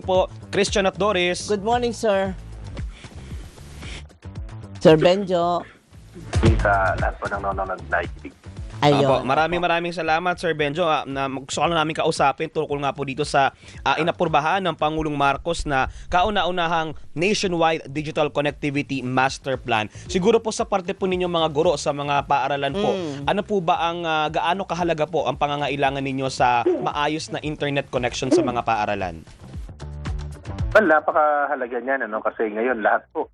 po, Christian at Doris. Good morning, sir. Sir Benjo. Sa lahat po ng nanonood na ikinig. Apo, Ayun. maraming salamat, Sir Benjo. Na gusto ko lang namin kausapin tungkol nga po dito sa inapurbahan ng Pangulong Marcos na kauna-unahang Nationwide Digital Connectivity Master Plan. Siguro po sa parte po ninyo mga guro sa mga paaralan po, ano po ba ang gaano kahalaga po ang pangangailangan ninyo sa maayos na internet connection sa mga paaralan? Well, napakahalaga niyan kasi ngayon lahat po,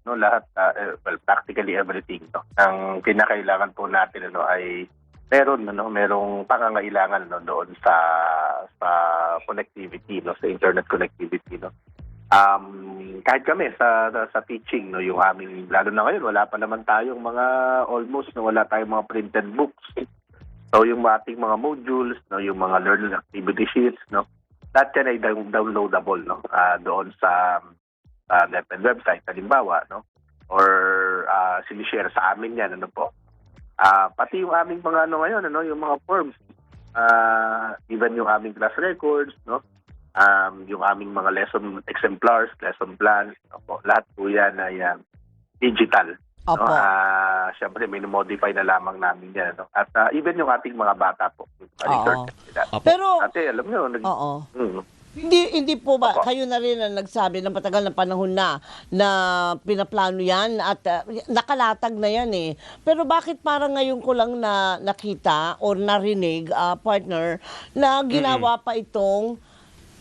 practically everything, ang kinakailangan po natin ay merong pangangailangan doon sa connectivity, sa internet connectivity, kahit kami sa teaching, yung aming, lalo na ngayon wala pa naman tayong mga wala tayong mga printed books. So yung ating mga modules, yung mga learning activity sheets, lahat yan ay downloadable doon sa DepEd website halimbawa, or sinishare sa amin yan, pati yung aming mga ngayon, yung mga forms, even yung aming class records, yung aming mga lesson exemplars, lesson plans, lahat po yan ay digital. Opo. Siyempre, minimodify na lamang namin yan. At even yung ating mga bata po. Pero, ate, alam nyo, hindi po ba, Opo. kayo na rin ang nagsabi ng matagal na panahon na pinaplano yan at nakalatag na yan eh. Pero bakit parang ngayon ko lang na nakita or narinig, partner, na ginawa pa itong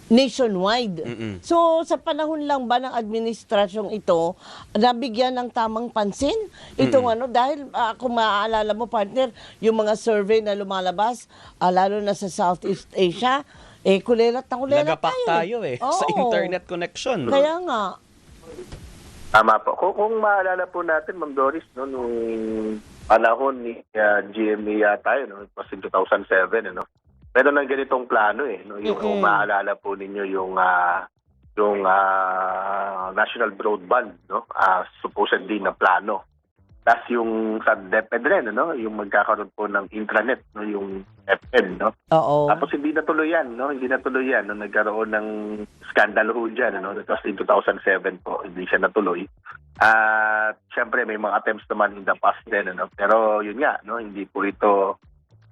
nationwide. So, sa panahon lang ba ng administrasyong ito, nabigyan ng tamang pansin? Itong dahil kung maaalala mo, partner, yung mga survey na lumalabas, lalo na sa Southeast Asia, kulelat na kulelat Nagapak tayo sa internet connection. Kaya nga. Tama po. Kung maalala po natin, Ma'am Doris, nung panahon ni GMA yata, it was in 2007, meron ng ganitong plano yung kung maalala po ninyo yung National Broadband, supposedly na plano. Tapos yung sa DepEd rin, yung magkakaroon po ng intranet, yung DepEd, Oo. Tapos hindi natuloy yan, nagkaroon ng scandal ho dyan, That was in 2007 po, hindi siya natuloy. At syempre may mga attempts naman in the past din, pero yun nga,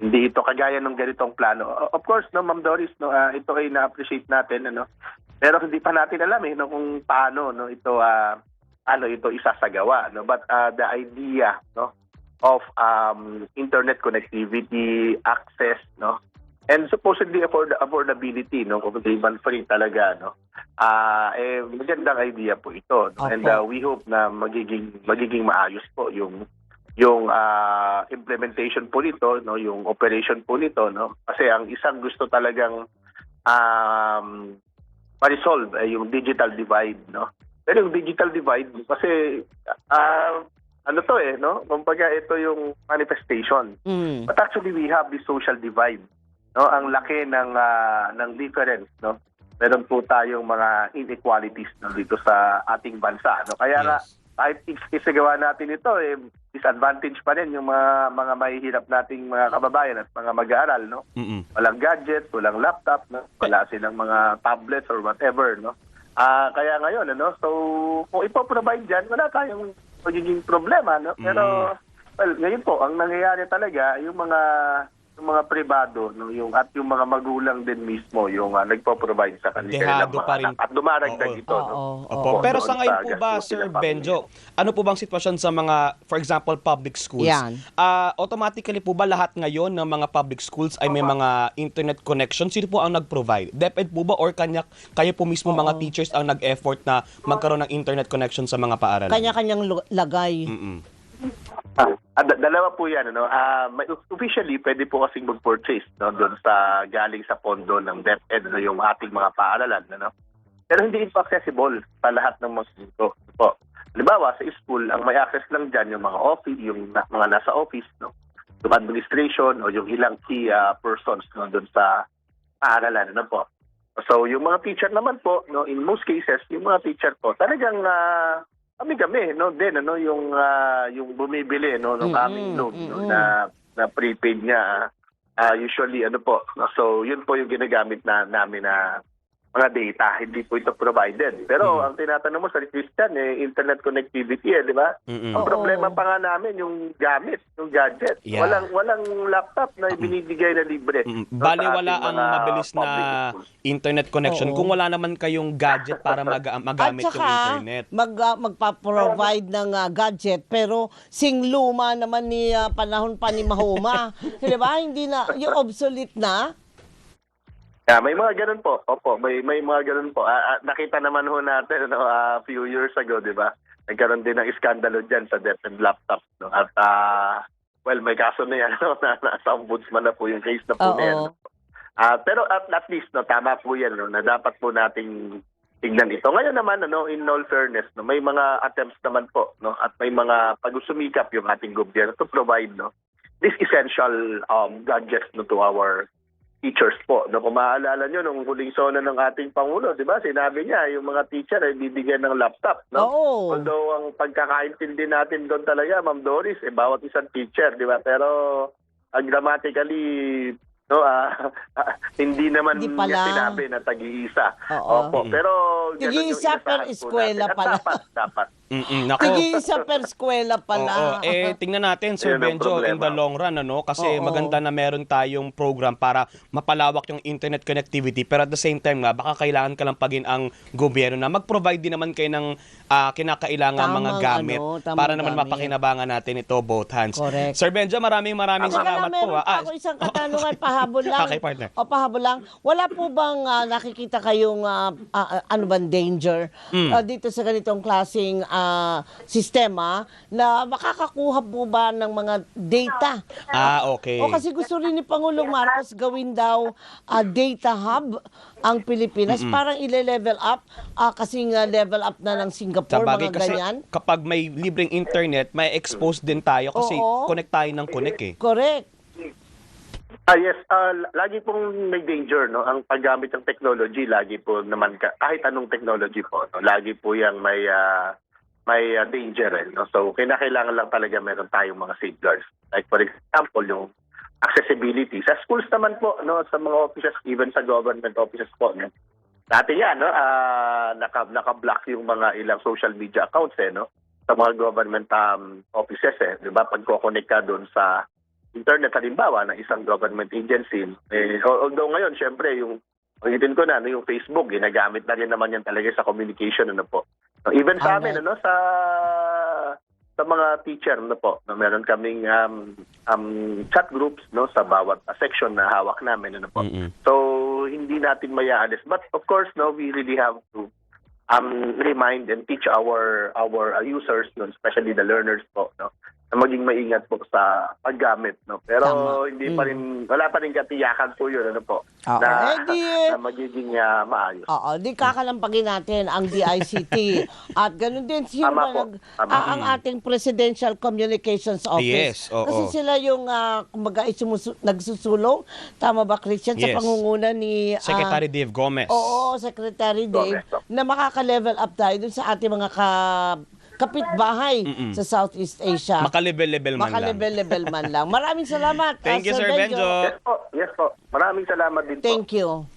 hindi ito kagaya ng ganitong plano. Of course, Ma'am Doris, ito ay na-appreciate natin, pero hindi pa natin alam kung paano ito isasagawa, But the idea, of internet connectivity, access, and supposedly affordability, kung hindi man free talaga, magandang idea po ito, And we hope na magiging maayos po yung implementation po nito, yung operation po nito, kasi ang isang gusto talagang ma-resolve yung digital divide, Pero yung digital divide kasi kumbaga ito yung manifestation. But actually we have the social divide, Ang laki ng difference, Meron po tayong mga inequalities dito sa ating bansa, Kaya nga kahit isagawa natin ito, disadvantage pa rin yung mga mahihirap nating mga kababayan at mga mag-aaral, Walang gadgets, walang laptop, wala silang mga tablets or whatever, Kaya ngayon, so kung ipoprovide dyan, wala tayong magiging problema, Pero, ngayon po, ang nangyayari talaga, yung mga pribado, at yung mga magulang din mismo, yung nagpo-provide sa kanilang Dehado mga pa rin. anak. At dumaragdag ito, Opo. Pero sa doon ngayon po ba, gastusin Sir ng pamilya. Benjo, ano po bang sitwasyon sa mga, for example, public schools? Yan. Automatically po ba lahat ngayon ng mga public schools ay may mga internet connection? Sino po ang nag-provide? DepEd po ba or kayo po mismo mga teachers ang nag-effort na magkaroon ng internet connection sa mga paaralan? Kanya-kanyang lagay. Dalawa po yan. Officially, pwede po kasing mag-purchase doon galing sa pondo ng DepEd, yung ating mga paaralan. Pero hindi ito accessible sa lahat ng mga dito. Halimbawa, sa school, ang may access lang dyan yung mga office, yung mga nasa office, yung administration o yung ilang key persons doon sa paaralan. So, yung mga teacher naman po, in most cases, yung mga teacher po, talagang kami, yung bumibili ng aming loan na prepaid niya usually so yun po yung ginagamit namin na mga data. Hindi po ito provided. Pero ang tinatanong mo sa Christian, internet connectivity, di ba? Ang problema pa nga namin, yung gamit, yung gadget. Yeah. Walang laptop na ibinibigay na libre. Bali, sa wala ating ang mga mabilis na public schools. internet connection Oo. kung wala naman kayong gadget para magamit At yung saka, internet. magpa-provide ng gadget, pero singluma naman ni panahon pa ni Mahoma. Di ba? Hindi na, yung obsolete na. May mga ganun po. Opo, may mga ganun po. Nakita naman ho natin a few years ago, di ba? Nagkaroon din ng iskandalo dyan sa DepEd laptop. No? At, may kaso na yan. No? Nasa ombudsman na po yung case na po na yan. Oo. Pero at least, no, tama po yan, no, na dapat po nating tignan ito. Ngayon naman, in all fairness, no, may mga attempts naman po, no, at may mga pag-usumikap yung ating gobyerno to provide, no, this essential gadgets, no, to our teachers po. No, kung maaalala nyo, nung huling sona ng ating Pangulo, di ba, sinabi niya, yung mga teacher ay bibigyan ng laptop. No? Oo. Although, ang pagkakaintindi natin doon talaga, Ma'am Doris, bawat isang teacher, di ba? Pero, grammatically, no, hindi naman Hindi niya pala. sinabi na tag-iisa. Oo. Opo, pero, ganun yung Tag-iisa per inasahan po eskwela natin. At pala. Dapat. Nako. Tig-isa per eskwela pala. Oo. Tingnan natin, Sir Yun ang Benjo, in problema. the long run, kasi Oo. maganda na meron tayong program para mapalawak yung internet connectivity. Pero at the same time nga, baka kailangan ka lang pagin ang gobyerno na mag-provide din naman kayo ng kinakailangan mga gamit tamang para naman gamit. mapakinabangan natin ito both hands. Correct. Sir Benjo, maraming Teka salamat lang, po. meron pa ako isang katanungan, pahabol lang. Okay, partner. O pahabol lang. Wala po bang nakikita kayong ano bang danger dito sa ganitong klaseng sistema na makakakuha po ba ng mga data? Okay. O kasi gusto rin ni Pangulong Marcos gawin daw data hub ang Pilipinas. Parang ile-level up kasi nga level up na ng Singapore, Sabagay, mga kasi ganyan. kapag may libreng internet, may expose din tayo kasi Oo. connect tayo ng connect eh. Correct. Yes, lagi pong may danger, no? Ang paggamit ng technology, lagi po naman, kahit anong technology po, no? Lagi po yung may danger, no? So, kinakailangan lang talaga meron tayong mga safeguards. Like, for example, yung accessibility. Sa schools naman po, no? Sa mga offices, even sa government offices po, no? Dati yan, no? Naka-block yung mga ilang social media accounts, no? Sa mga government offices, di ba? Pag-connect ka doon sa internet, halimbawa, ng isang government agency. Although ngayon, syempre, yung ulitin ko na, no, yung Facebook, ginagamit na rin naman yan talaga sa communication, ano po. Even sa amin, ano, sa mga teacher, ano po, no, meron kaming chat groups, no, sa bawat section na hawak namin, ano po. So, hindi natin mayaalis. But, of course, no, we really have to remind and teach our users, no, especially the learners po, no, na maging maingat po sa paggamit, no. Pero Tama. hindi pa rin, wala pa rin katiyakan po yun, ano po, Oo. na, Eh, na magiging maayos. Oo, di kakalampagin natin ang DICT. At ganun din sino Tama ba po. Tama. ang ating Presidential Communications Office. Yes, oo. Kasi sila yung kumbaga nagsusulong, tama ba Christian, sa Yes. pangunguna ni Secretary Dave Gomez. Oo, Secretary Dave, Correct. na makaka-level up tayo dun sa ating mga kapitbahay sa Southeast Asia. Makalevel-level man lang. Makalevel-level man lang. Maraming salamat. Thank you, Sir Benjo. Yes po. Maraming salamat din po. Thank you.